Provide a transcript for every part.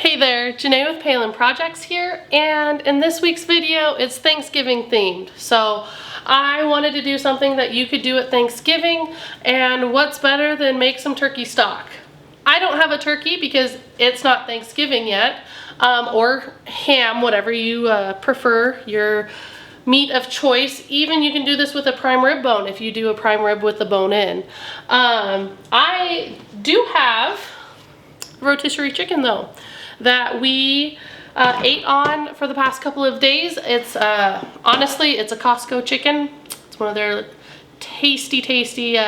Hey there, Janae with Palin Projects here, and in this week's video, it's Thanksgiving themed. So I wanted to do something that you could do at Thanksgiving, and what's better than make some turkey stock? I don't have a turkey because it's not Thanksgiving yet, or ham, whatever you prefer, your meat of choice. Even you can do this with a prime rib bone if you do a prime rib with the bone in. I do have rotisserie chicken though, that we ate on for the past couple of days. It's honestly, it's a Costco chicken. It's one of their tasty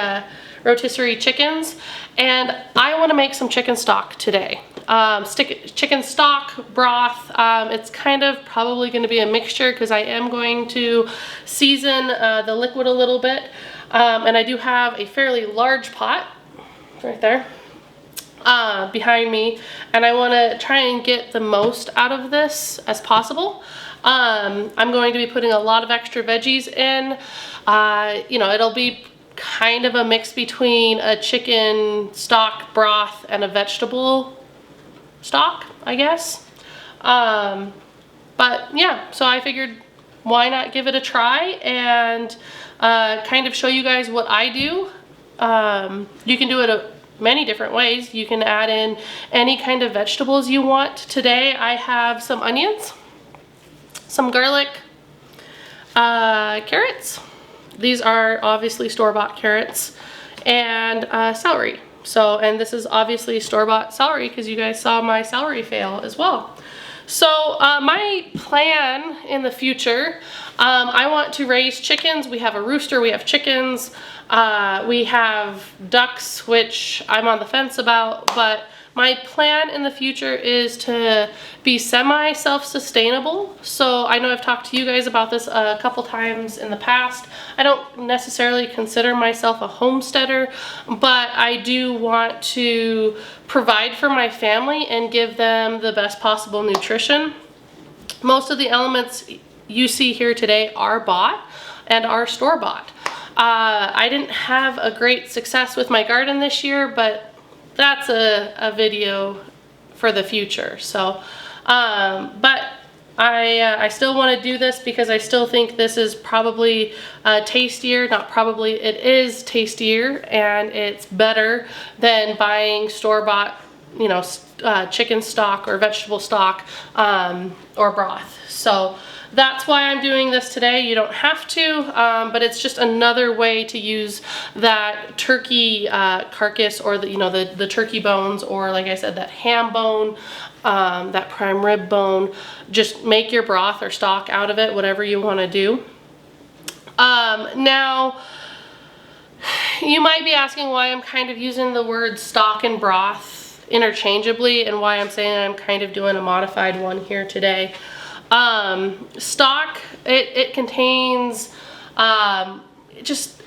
rotisserie chickens, and I want to make some chicken stock today. Chicken stock, broth. It's kind of probably going to be a mixture because I am going to season the liquid a little bit, and I do have a fairly large pot right there behind me, and I want to try and get the most out of this as possible. I'm going to be putting a lot of extra veggies in. You know, it'll be kind of a mix between a chicken stock broth and a vegetable stock, I guess. But yeah, so I figured why not give it a try and kind of show you guys what I do. You can do it many different ways. You can add in any kind of vegetables you want. Today I have some onions, some garlic, carrots. These are obviously store-bought carrots, and celery. So, and this is obviously store-bought celery because you guys saw my celery fail as well. So my plan in the future, I want to raise chickens. We have a rooster, we have chickens, we have ducks, which I'm on the fence about, but my plan in the future is to be semi-self-sustainable. So I know I've talked to you guys about this a couple times in the past. I don't necessarily consider myself a homesteader, but I do want to provide for my family and give them the best possible nutrition. Most of the elements you see here today are bought and are store-bought. I didn't have a great success with my garden this year, but that's a video for the future. So, but I still want to do this because I still think this is probably tastier, not probably, it is tastier and it's better than buying store-bought, you know, chicken stock or vegetable stock or broth. So that's why I'm doing this today. You don't have to, but it's just another way to use that turkey carcass, or the turkey bones, or like I said, that ham bone, that prime rib bone. Just make your broth or stock out of it, whatever you want to do. Now, you might be asking why I'm kind of using the word stock and broth interchangeably, and why I'm saying I'm kind of doing a modified one here today. Stock, it contains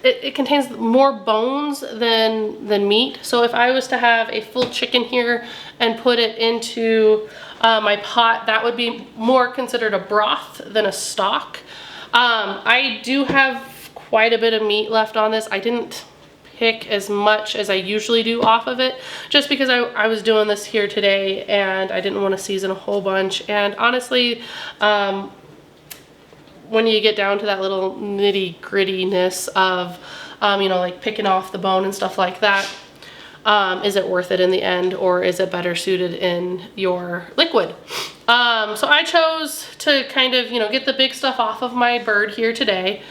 it contains more bones than meat. So if I was to have a full chicken here and put it into my pot, that would be more considered a broth than a stock. I do have quite a bit of meat left on this. I didn't pick as much as I usually do off of it, just because I was doing this here today and I didn't want to season a whole bunch. And honestly, when you get down to that little nitty-grittiness of you know, like picking off the bone and stuff like that, is it worth it in the end, or is it better suited in your liquid? So I chose to kind of, you know, get the big stuff off of my bird here today,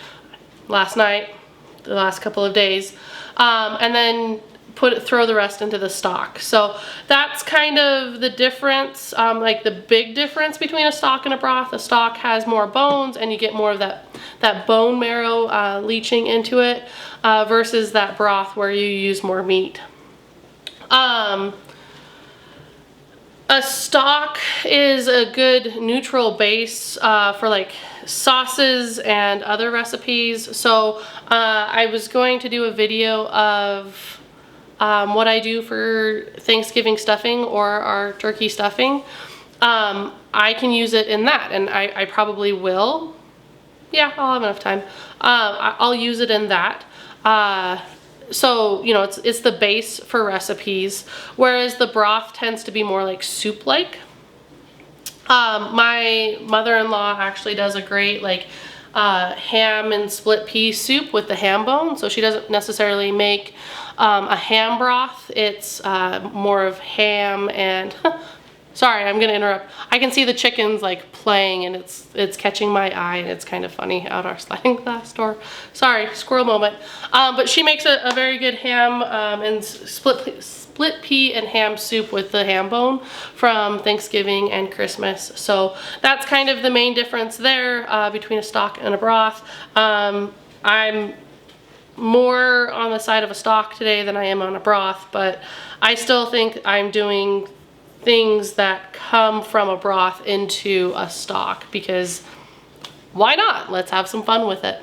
last night, the last couple of days, and then throw the rest into the stock. So that's kind of the difference, like the big difference between a stock and a broth. A stock has more bones and you get more of that bone marrow leaching into it, versus that broth where you use more meat. A stock is a good neutral base for like sauces and other recipes. So I was going to do a video of what I do for Thanksgiving stuffing or our turkey stuffing. I can use it in that, and I probably will. Yeah, I'll have enough time. I'll use it in that. So, you know, it's the base for recipes, whereas the broth tends to be more like soup-like. My mother-in-law actually does a great like ham and split pea soup with the ham bone. So she doesn't necessarily make a ham broth. It's more of ham and sorry, I'm gonna interrupt. I can see the chickens like playing and it's catching my eye, and it's kind of funny out our sliding glass door. Sorry, squirrel moment. But she makes a very good ham and split pea and ham soup with the ham bone from Thanksgiving and Christmas. So that's kind of the main difference there between a stock and a broth. I'm more on the side of a stock today than I am on a broth, but I still think I'm doing things that come from a broth into a stock, because why not? Let's have some fun with it.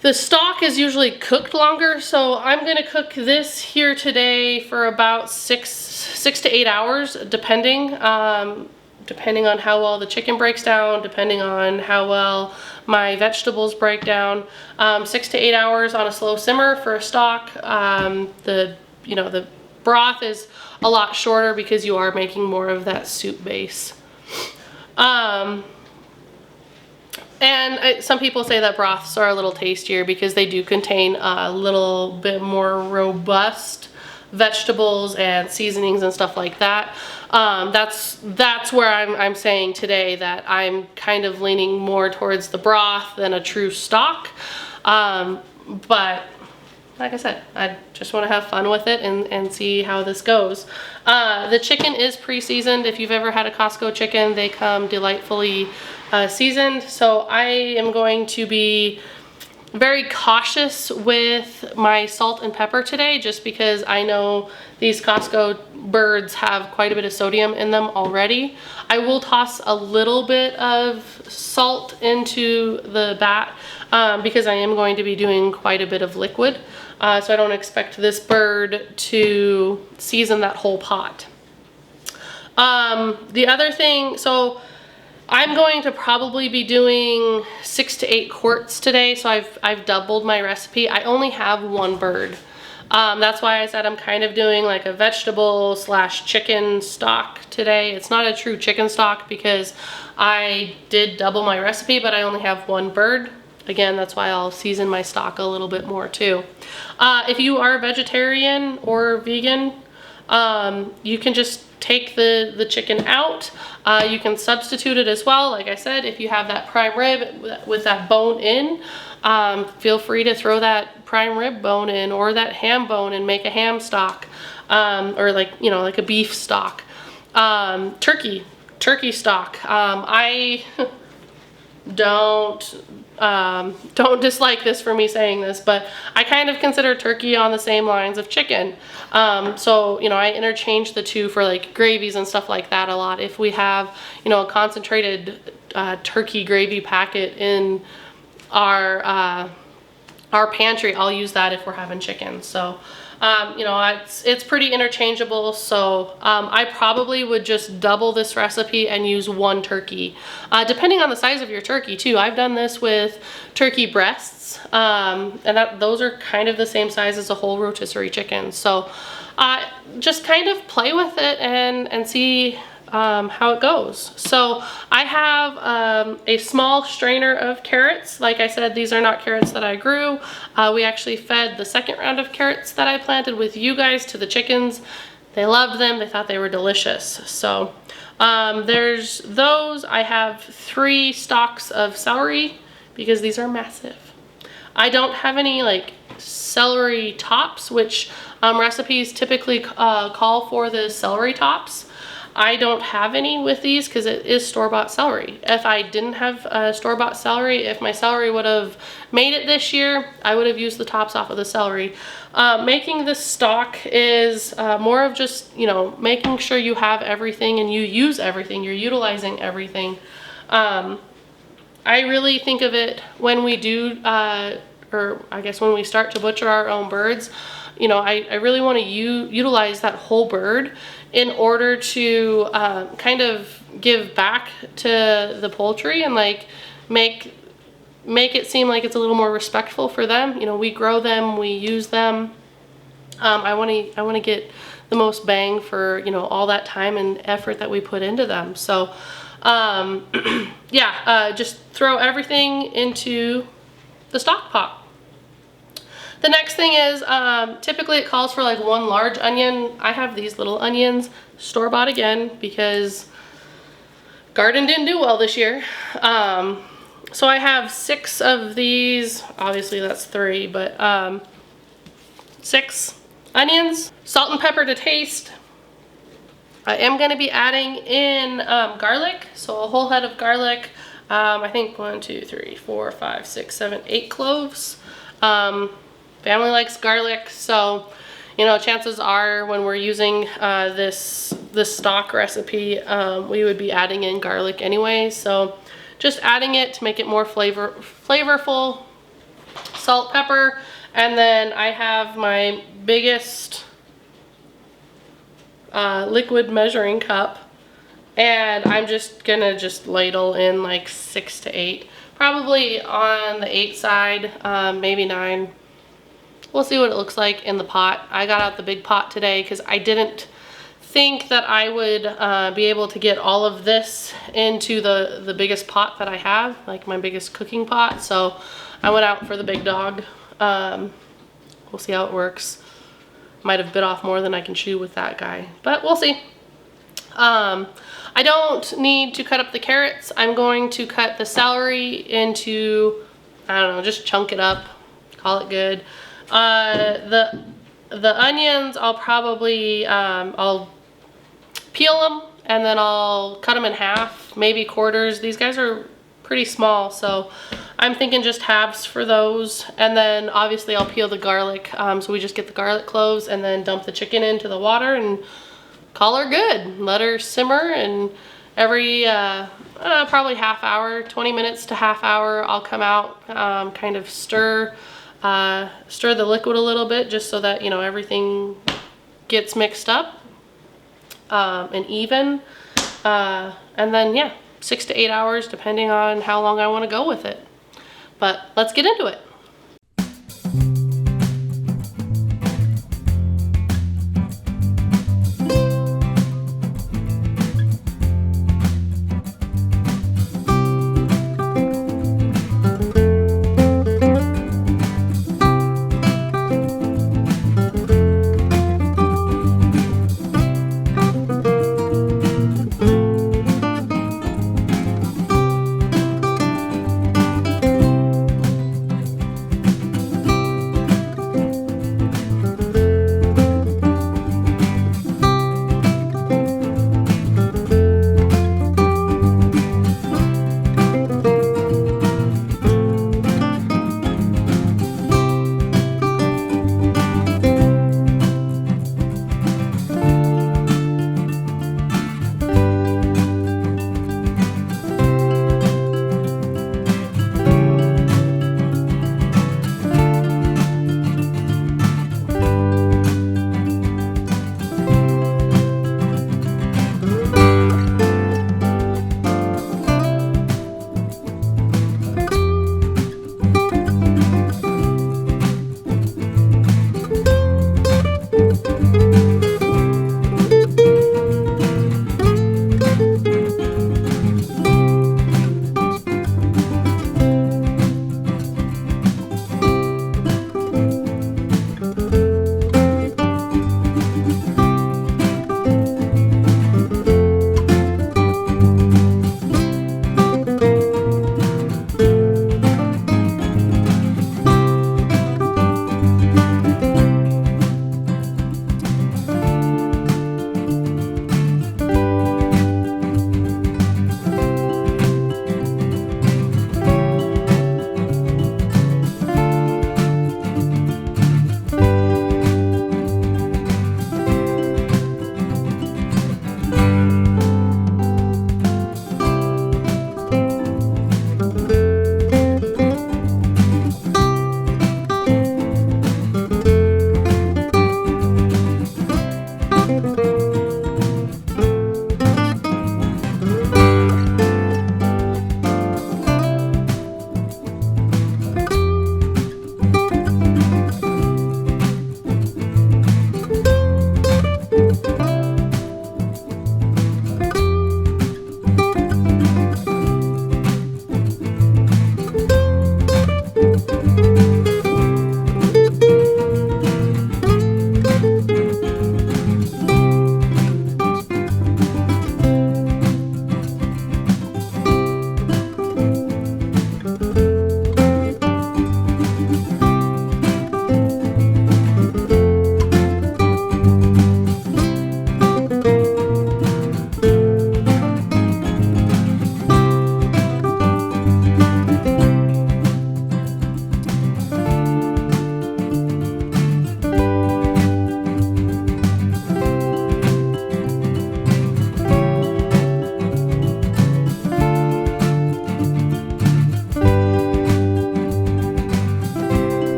The stock is usually cooked longer, so I'm gonna cook this here today for about six to 8 hours, depending on how well the chicken breaks down, depending on how well my vegetables break down. 6 to 8 hours on a slow simmer for a stock. The broth is a lot shorter because you are making more of that soup base. And some people say that broths are a little tastier because they do contain a little bit more robust vegetables and seasonings and stuff like that. That's where I'm saying today that I'm kind of leaning more towards the broth than a true stock. But like I said, I just want to have fun with it and see how this goes. The chicken is pre-seasoned. If you've ever had a Costco chicken, they come delightfully seasoned. So I am going to be very cautious with my salt and pepper today, just because I know these Costco birds have quite a bit of sodium in them already. I will toss a little bit of salt into the bat because I am going to be doing quite a bit of liquid. So I don't expect this bird to season that whole pot. The other thing, so I'm going to probably be doing 6 to 8 quarts today, so I've doubled my recipe. I only have one bird. That's why I said I'm kind of doing like a vegetable / chicken stock today. It's not a true chicken stock because I did double my recipe, but I only have one bird. Again, that's why I'll season my stock a little bit more too. If you are vegetarian or vegan, you can just take the chicken out. You can substitute it as well. Like I said, if you have that prime rib with that bone in, feel free to throw that prime rib bone in or that ham bone and make a ham stock, or like a beef stock. Turkey stock. I don't dislike this for me saying this, but I kind of consider turkey on the same lines of chicken. So, I interchange the two for like gravies and stuff like that a lot. If we have, a concentrated turkey gravy packet in our pantry, I'll use that if we're having chicken. So, it's pretty interchangeable. So I probably would just double this recipe and use one turkey, depending on the size of your turkey too. I've done this with turkey breasts, and those are kind of the same size as a whole rotisserie chicken. So just kind of play with it and see how it goes. So I have a small strainer of carrots. Like I said, these are not carrots that I grew. We actually fed the second round of carrots that I planted with you guys to the chickens. They loved them. They thought they were delicious. So there's those. I have 3 stalks of celery because these are massive. I don't have any like celery tops, which recipes typically call for the celery tops. I don't have any with these because it is store-bought celery. If I didn't have store-bought celery, if my celery would have made it this year, I would have used the tops off of the celery. Making this stock is more of just, making sure you have everything and you use everything, you're utilizing everything. I really think of it when we do, or I guess when we start to butcher our own birds, I really want to utilize that whole bird in order to kind of give back to the poultry and like make it seem like it's a little more respectful for them. We grow them, we use them. I want to get the most bang for, you know, all that time and effort that we put into them. So yeah, just throw everything into the stock pot. The next thing is, typically it calls for like 1 large onion. I have these little onions, store-bought again, because garden didn't do well this year. So I have 6 of these. Obviously that's 3, but 6 onions. Salt and pepper to taste. I am going to be adding in garlic, so a whole head of garlic. I think 1, 2, 3, 4, 5, 6, 7, 8 cloves. Family likes garlic, so you know, chances are when we're using this stock recipe, we would be adding in garlic anyway. So just adding it to make it more flavorful. Salt, pepper, and then I have my biggest liquid measuring cup, and I'm just gonna ladle in like 6 to 8, probably on the 8 side, maybe 9. We'll see what it looks like in the pot. I got out the big pot today because I didn't think that I would be able to get all of this into the biggest pot that I have, like my biggest cooking pot. So I went out for the big dog. We'll see how it works. Might have bit off more than I can chew with that guy, but we'll see. I don't need to cut up the carrots. I'm going to cut the celery into, I don't know, just chunk it up, call it good. The onions, I'll probably, I'll peel them and then I'll cut them in half, maybe quarters. These guys are pretty small, so I'm thinking just halves for those. And then obviously I'll peel the garlic, so we just get the garlic cloves and then dump the chicken into the water and call her good. Let her simmer, and every probably half hour, 20 minutes to half hour, I'll come out, kind of stir the liquid a little bit, just so that, you know, everything gets mixed up and even, and then yeah, 6 to 8 hours depending on how long I want to go with it. But let's get into it.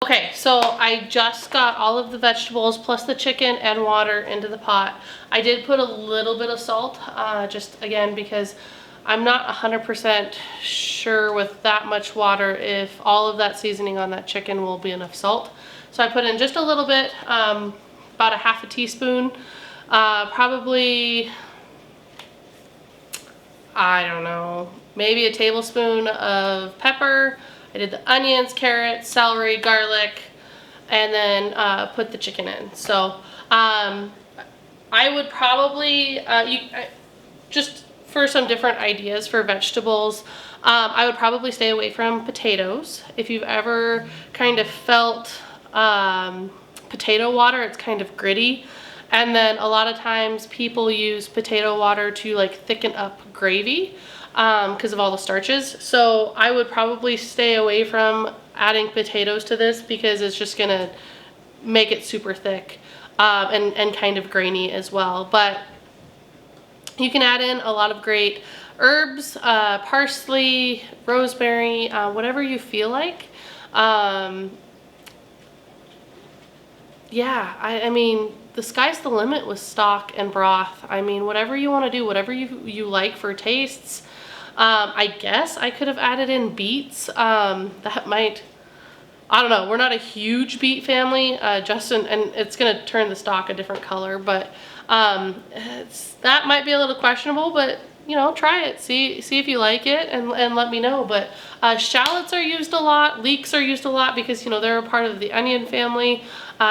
Okay, so I just got all of the vegetables plus the chicken and water into the pot. I did put a little bit of salt, just again because I'm not 100% sure with that much water if all of that seasoning on that chicken will be enough salt. So I put in just a little bit, about a half a teaspoon, probably, I don't know, maybe a tablespoon of pepper. I did the onions, carrots, celery, garlic, and then put the chicken in. So I would probably, just for some different ideas for vegetables, I would probably stay away from potatoes. If you've ever kind of felt potato water, it's kind of gritty. And then a lot of times people use potato water to like thicken up gravy because of all the starches. So I would probably stay away from adding potatoes to this because it's just gonna make it super thick and kind of grainy as well. But you can add in a lot of great herbs, parsley, rosemary, whatever you feel like. Yeah, I mean, the sky's the limit with stock and broth. I mean, whatever you want to do, whatever you like for tastes. I guess I could have added in beets. That might, I don't know. We're not a huge beet family, Justin, and it's gonna turn the stock a different color, but that might be a little questionable. But you know, try it, see if you like it, and let me know. But shallots are used a lot, leeks are used a lot because you know they're a part of the onion family,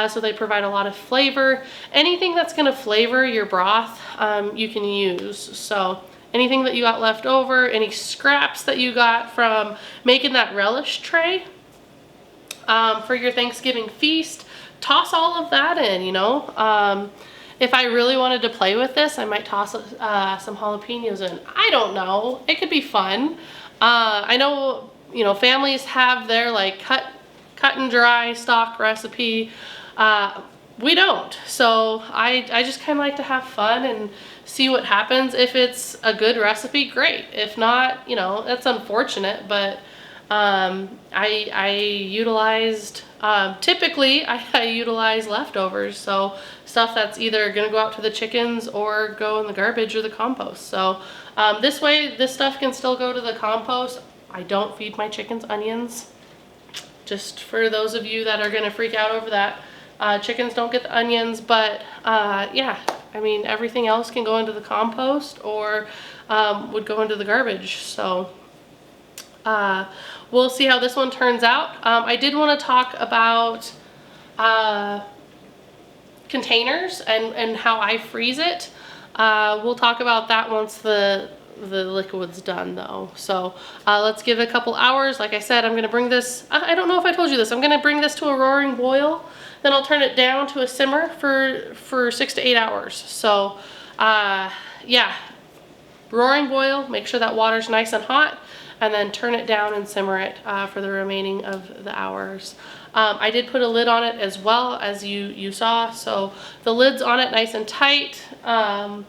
so they provide a lot of flavor. Anything that's gonna flavor your broth, you can use. So anything that you got left over, any scraps that you got from making that relish tray for your Thanksgiving feast, toss all of that in, you know. If I really wanted to play with this, I might toss some jalapenos in. I don't know. It could be fun. I know, you know, families have their like cut and dry stock recipe. We don't. So I just kind of like to have fun and see what happens. If it's a good recipe, great. If not, you know, that's unfortunate, but I utilized, typically I utilize leftovers, so stuff that's either gonna go out to the chickens or go in the garbage or the compost. So this way, this stuff can still go to the compost. I don't feed my chickens onions, just for those of you that are gonna freak out over that. Chickens don't get the onions, but yeah, I mean, everything else can go into the compost or would go into the garbage. So we'll see how this one turns out. I did want to talk about containers and how I freeze it. We'll talk about that once the liquid's done though. So let's give it a couple hours. Like I said, I'm going to bring this, I don't know if I told you this, I'm going to bring this to a roaring boil. Then I'll turn it down to a simmer for 6 to 8 hours. So yeah, roaring boil, make sure that water's nice and hot, and then turn it down and simmer it for the remaining of the hours. I did put a lid on it as well, as you saw, so the lid's on it nice and tight. I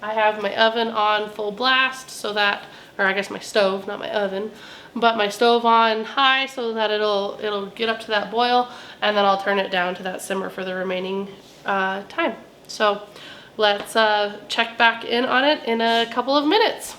have my oven on full blast so that, or I guess my stove, not my oven, but my stove on high so that it'll get up to that boil, and then I'll turn it down to that simmer for the remaining time. So let's check back in on it in a couple of minutes.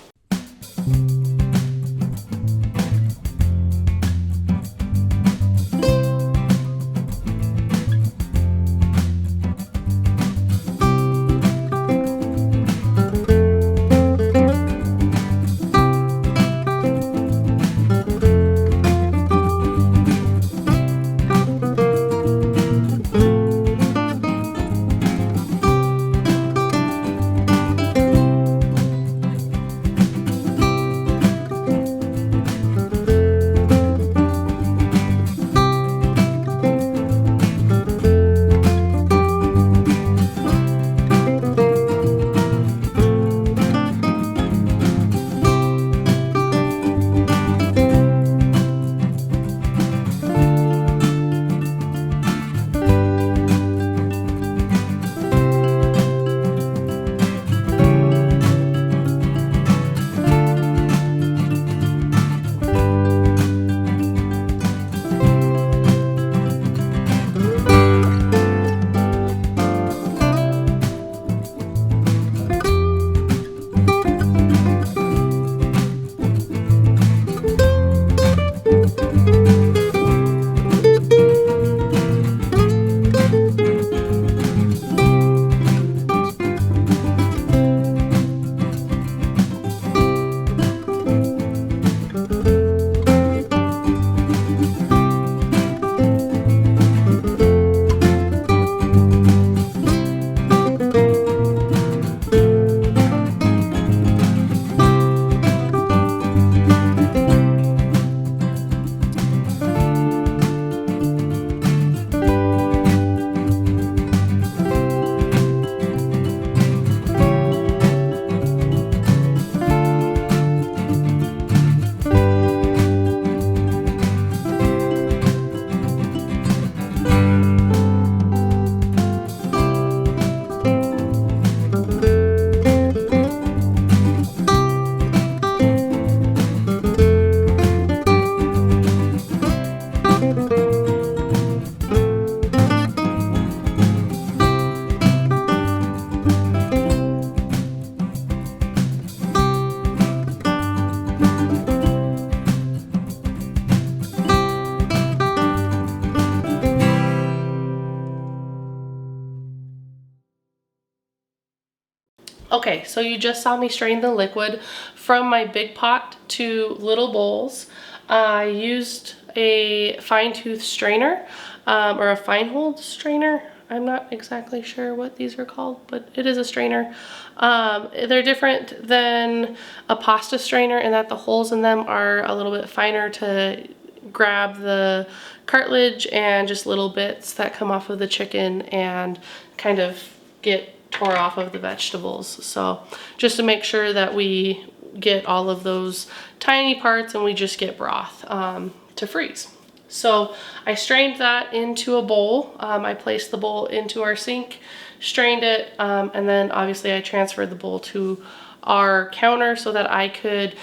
Okay, so you just saw me strain the liquid from my big pot to little bowls. I used a fine tooth strainer or a fine hold strainer. I'm not exactly sure what these are called, but it is a strainer. They're different than a pasta strainer in that the holes in them are a little bit finer to grab the cartilage and just little bits that come off of the chicken and kind of get tore off of the vegetables. So just to make sure that we get all of those tiny parts and we just get broth to freeze. So I strained that into a bowl. I placed the bowl into our sink, strained it, and then obviously I transferred the bowl to our counter so that I could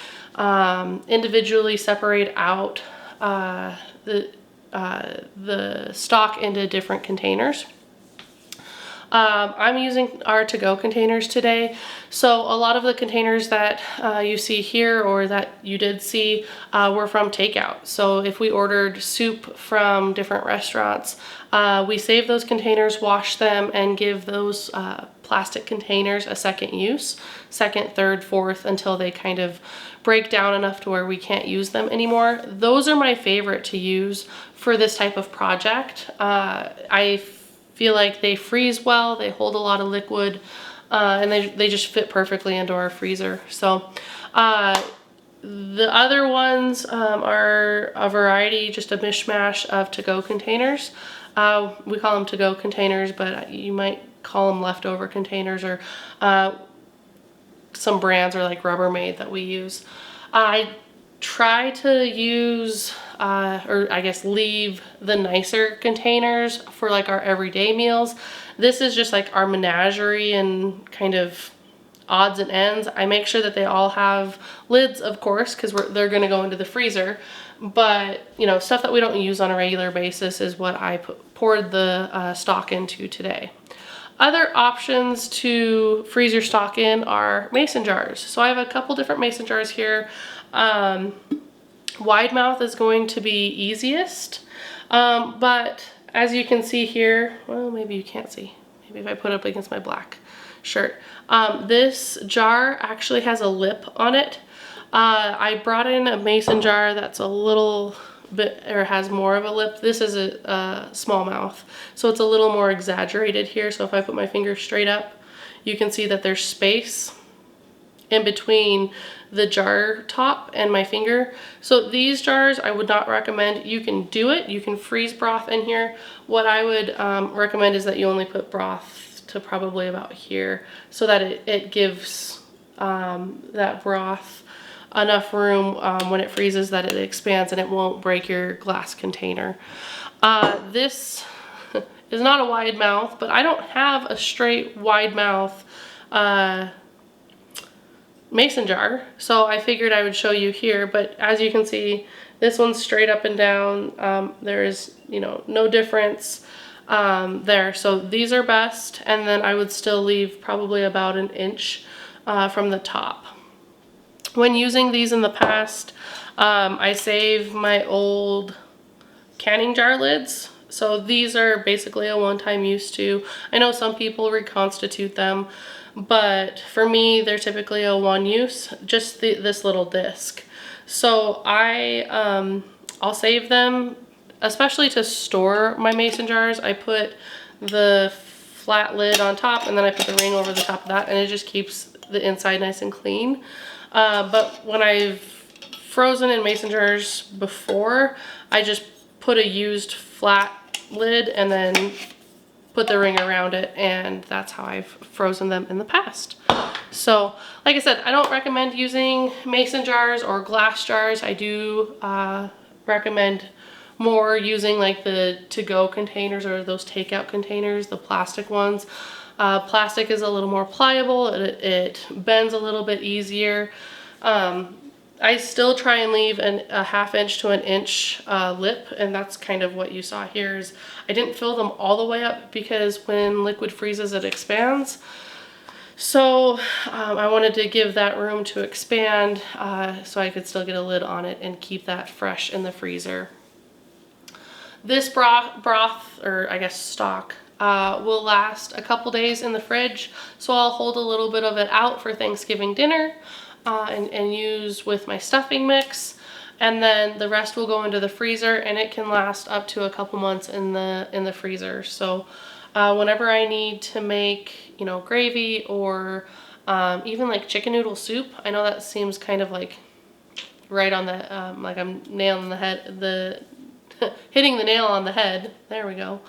individually separate out the stock into different containers. I'm using our to-go containers today. So a lot of the containers that you see here or that you did see were from takeout. So if we ordered soup from different restaurants, we save those containers, wash them, and give those plastic containers a second use, second, third, fourth, until they kind of break down enough to where we can't use them anymore. Those are my favorite to use for this type of project. I feel like they freeze well, they hold a lot of liquid, and they just fit perfectly into our freezer. So the other ones are a variety, just a mishmash of to-go containers. We call them to-go containers, but you might call them leftover containers, or some brands are like Rubbermaid that we use. I try to use or I guess leave the nicer containers for like our everyday meals. This is just like our menagerie and kind of odds and ends. I make sure that they all have lids, of course, because they're going to go into the freezer. But you know, stuff that we don't use on a regular basis is what I poured the stock into today. Other options to freeze your stock in are mason jars. So I have a couple different mason jars here. Wide mouth is going to be easiest, but as you can see here, well, maybe you can't see. Maybe if I put it up against my black shirt. This jar actually has a lip on it. I brought in a mason jar that's a little bit, or has more of a lip. This is a small mouth, so it's a little more exaggerated here. So if I put my finger straight up, you can see that there's space in between the jar top and my finger. So these jars I would not recommend. You can do it, you can freeze broth in here. What I would recommend is that you only put broth to probably about here, so that it gives that broth enough room when it freezes that it expands and it won't break your glass container. This is not a wide mouth, but I don't have a straight wide mouth mason jar, so I figured I would show you here. But as you can see, this one's straight up and down. There is, you know, no difference there. So these are best, and then I would still leave probably about an inch from the top. When using these in the past, I save my old canning jar lids. So these are basically a one-time use too. I know some people reconstitute them, but for me, they're typically a one use, just this little disc. So I'll save them, especially to store my mason jars. I put the flat lid on top, and then I put the ring over the top of that, and it just keeps the inside nice and clean. But when I've frozen in mason jars before, I just put a used flat lid and then put the ring around it, and that's how I've frozen them in the past. So like I said, I don't recommend using mason jars or glass jars. I do recommend more using like the to-go containers or those takeout containers, the plastic ones. Plastic is a little more pliable, it bends a little bit easier. I still try and leave a ½ inch to an inch lip, and that's kind of what you saw here. Is I didn't fill them all the way up because when liquid freezes it expands. So I wanted to give that room to expand so I could still get a lid on it and keep that fresh in the freezer. This broth, or I guess stock, will last a couple days in the fridge. So I'll hold a little bit of it out for Thanksgiving dinner and use with my stuffing mix. And then the rest will go into the freezer, and it can last up to a couple months in the freezer. So whenever I need to make, you know, gravy or even like chicken noodle soup, I know that seems kind of like right on the, like I'm nailing the head, hitting the nail on the head. There we go.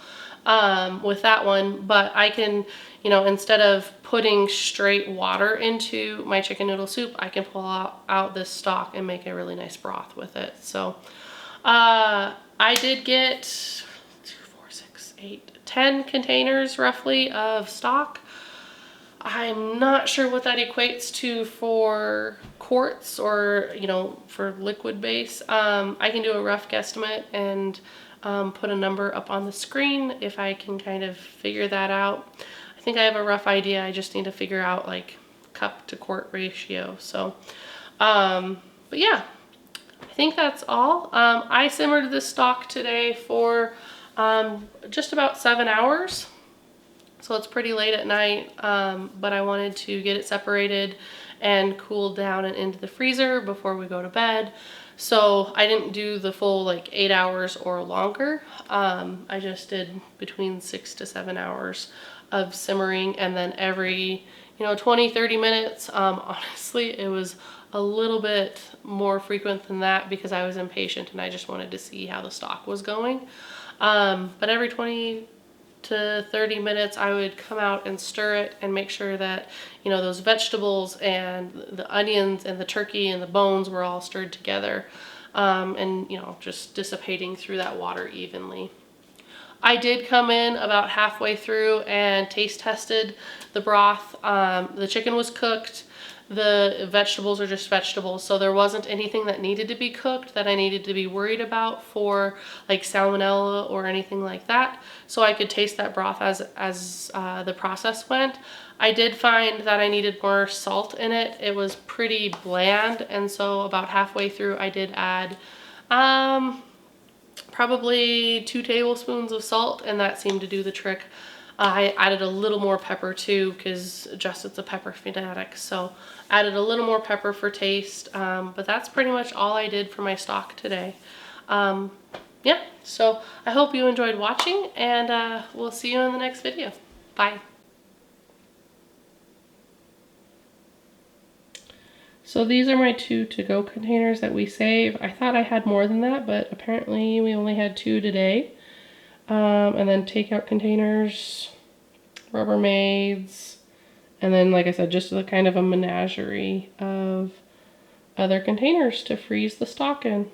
With that one, but I can, you know, instead of putting straight water into my chicken noodle soup, I can pull out this stock and make a really nice broth with it. So I did get 2, 4, 6, 8, 10 containers roughly of stock. I'm not sure what that equates to for quarts or, you know, for liquid base. I can do a rough guesstimate and put a number up on the screen if I can kind of figure that out. I think I have a rough idea. I just need to figure out like cup to quart ratio. So, but yeah, I think that's all. I simmered this stock today for just about 7 hours. So it's pretty late at night, but I wanted to get it separated and cooled down and into the freezer before we go to bed. So I didn't do the full like 8 hours or longer. I just did between 6 to 7 hours of simmering, and then every, you know, 20-30 minutes. Honestly, it was a little bit more frequent than that because I was impatient and I just wanted to see how the stock was going. But every 20 to 30 minutes I would come out and stir it and make sure that, you know, those vegetables and the onions and the turkey and the bones were all stirred together, and, you know, just dissipating through that water evenly. I did come in about halfway through and taste tested the broth. The chicken was cooked. The vegetables are just vegetables, so there wasn't anything that needed to be cooked that I needed to be worried about for like salmonella or anything like that. So I could taste that broth as the process went. I did find that I needed more salt in it. It was pretty bland, and so about halfway through I did add probably 2 tablespoons of salt, and that seemed to do the trick. I added a little more pepper too because Justin's a pepper fanatic, so added a little more pepper for taste, but that's pretty much all I did for my stock today. Yeah, so I hope you enjoyed watching, and we'll see you in the next video. Bye. So these are my 2 to-go containers that we save. I thought I had more than that, but apparently we only had 2 today. And then takeout containers, Rubbermaids, and then, like I said, just a kind of a menagerie of other containers to freeze the stock in.